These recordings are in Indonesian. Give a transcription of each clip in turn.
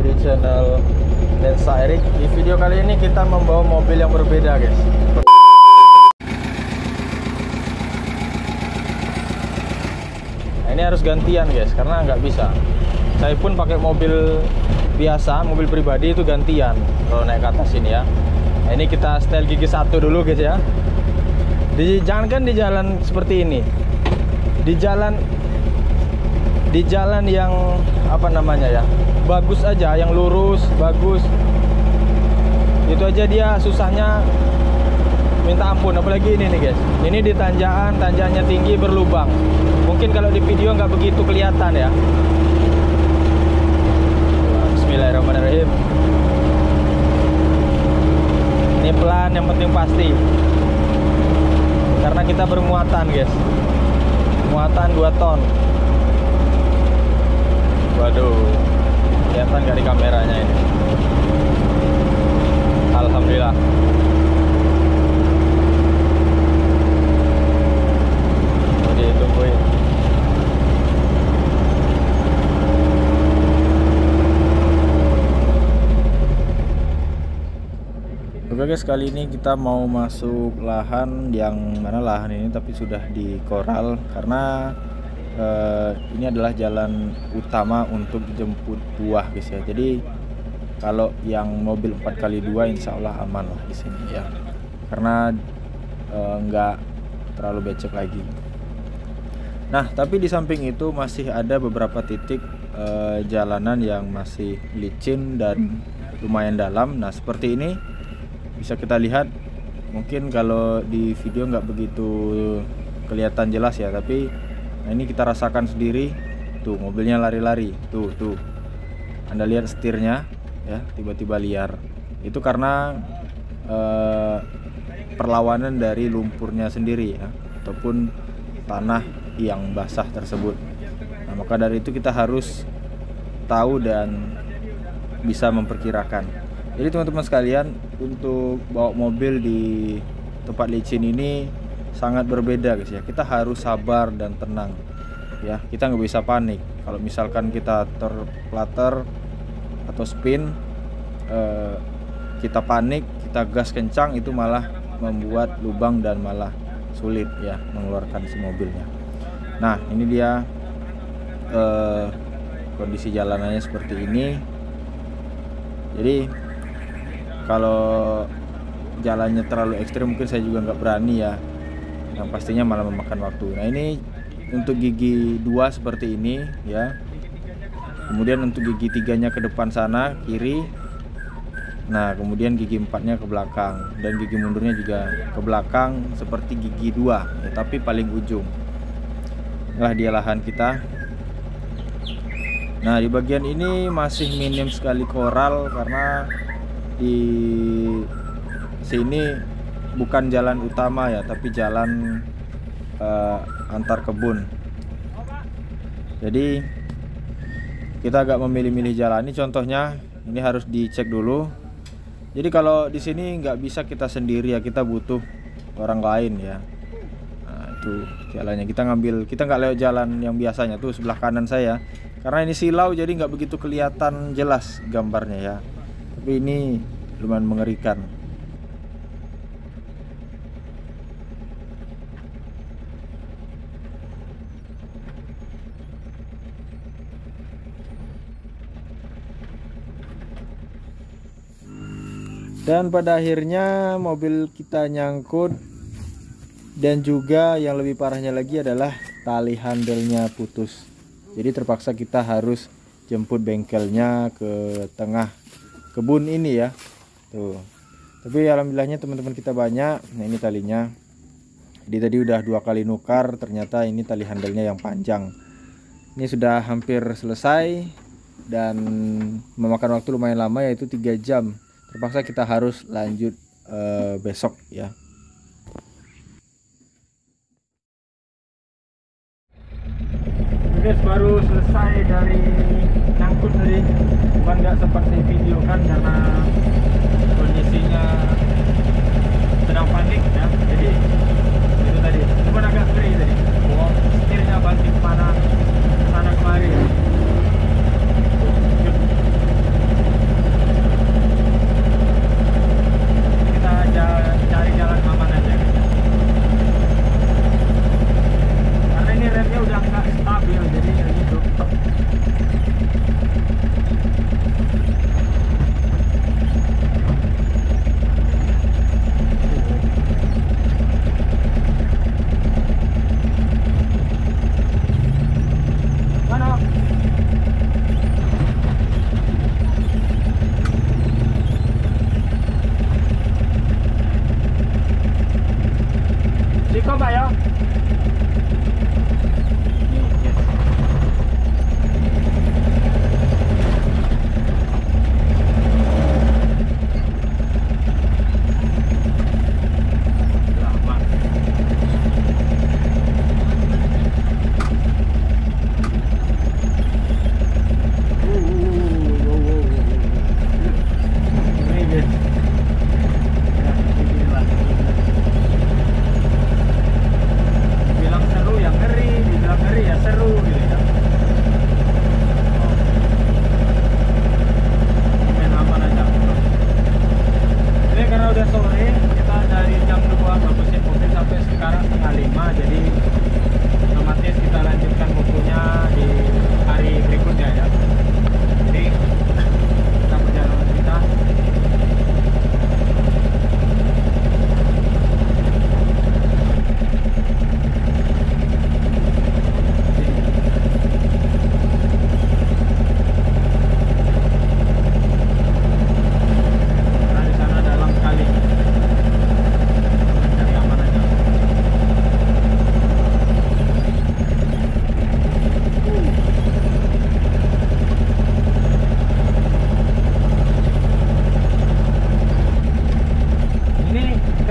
di channel Lensa Erik. Di video kali ini kita membawa mobil yang berbeda, guys. Nah, ini harus gantian, guys, karena nggak bisa. Saya pun pakai mobil biasa, mobil pribadi itu gantian kalau naik ke atas ini ya. Nah, ini kita setel gigi 1 dulu, guys ya. Jangankan di jalan seperti ini, di jalan yang apa namanya ya, bagus aja, yang lurus bagus, itu aja dia susahnya minta ampun. Apalagi ini nih, guys, ini di tanjakannya tinggi, berlubang. Mungkin kalau di video nggak begitu kelihatan ya. Bismillahirrahmanirrahim. Ini pelan, yang penting pasti, karena kita bermuatan, guys, muatan 2 ton. Waduh, kelihatan nggak di kameranya ini? Alhamdulillah. Jadi tungguin. Oke guys, kali ini kita mau masuk lahan yang mana lahan ini tapi sudah di koral, karena ini adalah jalan utama untuk jemput buah, guys ya. Jadi kalau yang mobil 4x2 insya Allah aman lah di sini ya, karena nggak terlalu becek lagi. Nah, tapi di samping itu masih ada beberapa titik jalanan yang masih licin dan lumayan dalam. Nah, seperti ini bisa kita lihat. Mungkin kalau di video nggak begitu kelihatan jelas ya, tapi nah ini kita rasakan sendiri. Tuh mobilnya lari-lari, tuh Anda lihat setirnya ya, tiba-tiba liar. Itu karena perlawanan dari lumpurnya sendiri ya, ataupun tanah yang basah tersebut. Nah, maka dari itu kita harus tahu dan bisa memperkirakan. Jadi teman-teman sekalian, untuk bawa mobil di tempat licin ini sangat berbeda, guys ya. Kita harus sabar dan tenang ya, kita nggak bisa panik. Kalau misalkan kita terplater atau spin, kita panik, kita gas kencang, itu malah membuat lubang dan malah sulit ya mengeluarkan si mobilnya. Nah, ini dia kondisi jalanannya seperti ini. Jadi kalau jalannya terlalu ekstrim mungkin saya juga nggak berani ya, yang pastinya malah memakan waktu. Nah, ini untuk gigi 2 seperti ini ya. Kemudian untuk gigi 3-nya ke depan sana kiri. Nah, kemudian gigi 4-nya ke belakang, dan gigi mundurnya juga ke belakang seperti gigi 2 ya, tapi paling ujung. Inilah dia lahan kita. Nah, di bagian ini masih minim sekali koral, karena di sini bukan jalan utama ya, tapi jalan antar kebun. Jadi kita agak memilih-milih jalan. Ini contohnya, ini harus dicek dulu. Jadi kalau di sini nggak bisa kita sendiri ya, kita butuh orang lain ya. Nah, itu jalannya, kita nggak lewat jalan yang biasanya tuh sebelah kanan saya, karena ini silau jadi nggak begitu kelihatan jelas gambarnya ya. Tapi ini lumayan mengerikan. Dan pada akhirnya mobil kita nyangkut, dan juga yang lebih parahnya lagi adalah tali handlenya putus. Jadi terpaksa kita harus jemput bengkelnya ke tengah kebun ini ya. Tuh. Tapi alhamdulillahnya teman-teman kita banyak. Nah, ini talinya. Jadi tadi udah 2 kali nukar, ternyata ini tali handlenya yang panjang. Ini sudah hampir selesai dan memakan waktu lumayan lama, yaitu 3 jam. Terpaksa kita harus lanjut besok ya. Guys, baru selesai dari nyangkut tadi. Cuman nggak sempat saya videokan karena kondisinya sedang panik ya. Jadi itu tadi, cuman agak ngeri tadi. Setirnya banting mana sana kemari ya. Cukup Pak ya.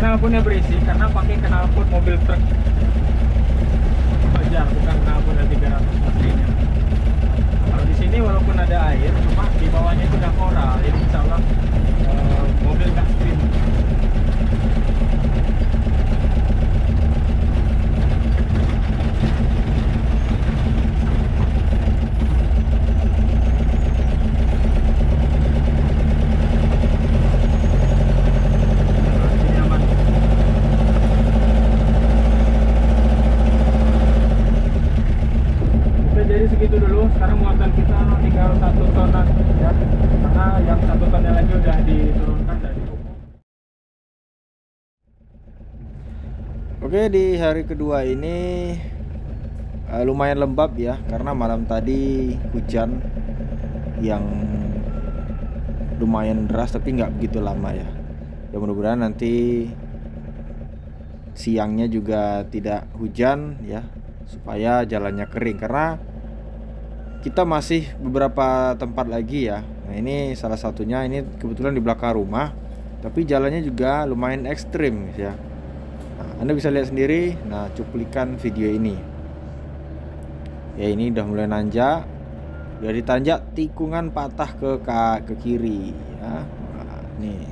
Knalpotnya berisi karena pakai knalpot mobil truk wajar, bukan knalpot dari 300 aslinya. Kalau di sini walaupun ada air, cuma di bawahnya itu udah koral, jadi insya Allah mobil nggak spin. Segitu dulu. Sekarang muatan kita tinggal 1 tonan ya, karena yang 1 tonnya lagi udah diturunkan dari pupuk. Oke, di hari kedua ini lumayan lembab ya, karena malam tadi hujan yang lumayan deras tapi nggak begitu lama ya. Ya mudah-mudahan nanti siangnya juga tidak hujan ya, supaya jalannya kering, karena kita masih beberapa tempat lagi ya. Nah ini salah satunya, ini kebetulan di belakang rumah, tapi jalannya juga lumayan ekstrim ya. Nah, Anda bisa lihat sendiri. Nah, cuplikan video ini. Ya ini udah mulai nanjak. Udah ditanjak, tikungan patah ke kiri ya. Nah, nih.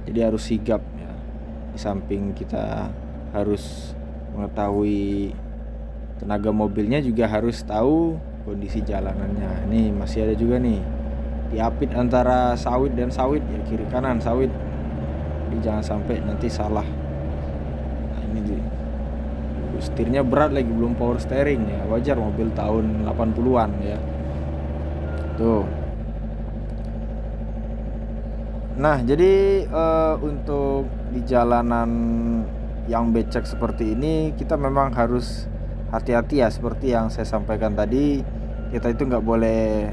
Jadi harus sigap ya. Di samping kita harus mengetahui tenaga mobilnya, juga harus tahu kondisi jalanannya. Ini masih ada juga nih, diapit antara sawit dan sawit ya, kiri kanan sawit. Jadi jangan sampai nanti salah. Nah ini setirnya berat lagi, belum power steering ya, wajar mobil tahun 80-an ya. Tuh. Nah jadi untuk di jalanan yang becek seperti ini kita memang harus hati-hati ya, seperti yang saya sampaikan tadi. Kita itu nggak boleh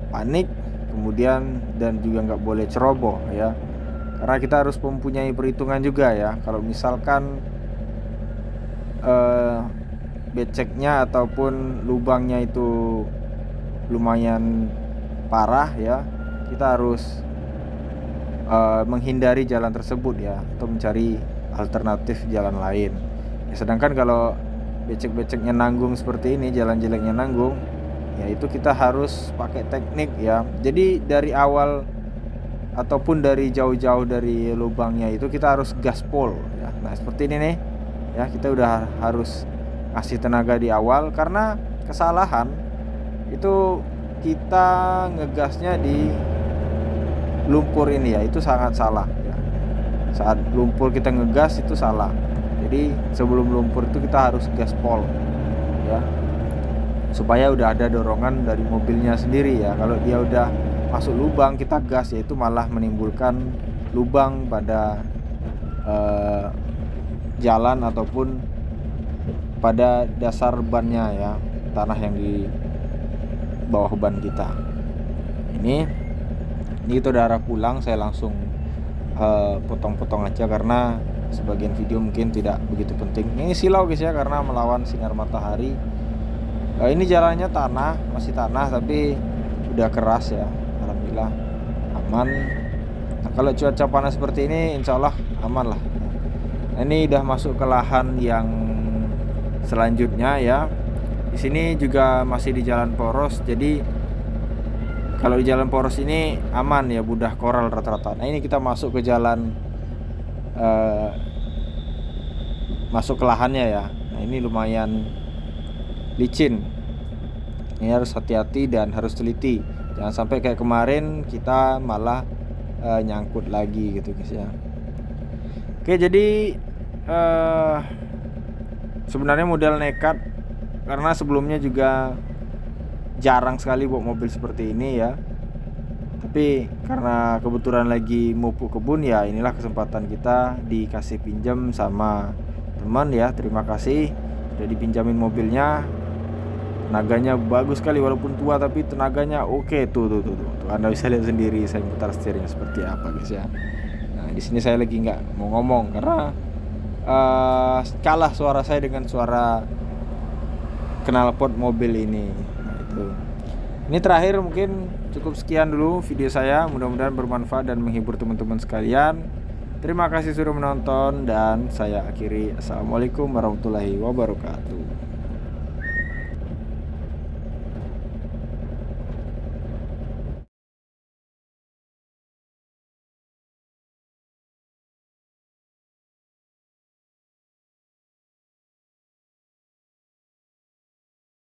panik, kemudian dan juga nggak boleh ceroboh ya, karena kita harus mempunyai perhitungan juga ya. Kalau misalkan beceknya ataupun lubangnya itu lumayan parah ya, kita harus menghindari jalan tersebut ya, atau mencari alternatif jalan lain ya. Sedangkan kalau becek-beceknya nanggung seperti ini, jalan jeleknya nanggung ya, itu kita harus pakai teknik ya. Jadi dari awal ataupun dari jauh-jauh dari lubangnya itu kita harus gaspol ya. Nah seperti ini nih ya, kita udah harus kasih tenaga di awal, karena kesalahan itu kita ngegasnya di lumpur ini ya, itu sangat salah ya. Saat lumpur kita ngegas itu salah. Jadi sebelum lumpur itu kita harus gaspol ya, supaya udah ada dorongan dari mobilnya sendiri ya. Kalau dia udah masuk lubang kita gas, ya itu malah menimbulkan lubang pada jalan ataupun pada dasar bannya ya, tanah yang di bawah ban kita. Ini kita udah arah pulang, saya langsung potong-potong aja karena sebagian video mungkin tidak begitu penting. Ini silau guys ya, karena melawan sinar matahari. Ini jalannya masih tanah tapi udah keras ya, alhamdulillah aman. Nah, kalau cuaca panas seperti ini insya Allah aman lah. Nah, ini udah masuk ke lahan yang selanjutnya ya. Di sini juga masih di jalan poros, jadi kalau di jalan poros ini aman ya, mudah koral rata-rata. Nah ini kita masuk ke jalan masuk ke lahannya ya. Nah ini lumayan licin. Ini harus hati-hati dan harus teliti. Jangan sampai kayak kemarin kita malah nyangkut lagi gitu guys ya. Oke, jadi sebenarnya modal nekat, karena sebelumnya juga jarang sekali bawa mobil seperti ini ya. Tapi karena kebetulan lagi mupuk kebun ya, inilah kesempatan kita dikasih pinjam sama teman ya. Terima kasih sudah dipinjamin mobilnya. Tenaganya bagus sekali, walaupun tua tapi tenaganya oke. Tuh. Anda bisa lihat sendiri saya putar setirnya seperti apa guys ya. Nah di sini saya lagi nggak mau ngomong karena kalah suara saya dengan suara knalpot mobil ini. Nah, itu. Ini terakhir, mungkin cukup sekian dulu video saya. Mudah-mudahan bermanfaat dan menghibur teman-teman sekalian. Terima kasih sudah menonton dan saya akhiri. Assalamualaikum warahmatullahi wabarakatuh.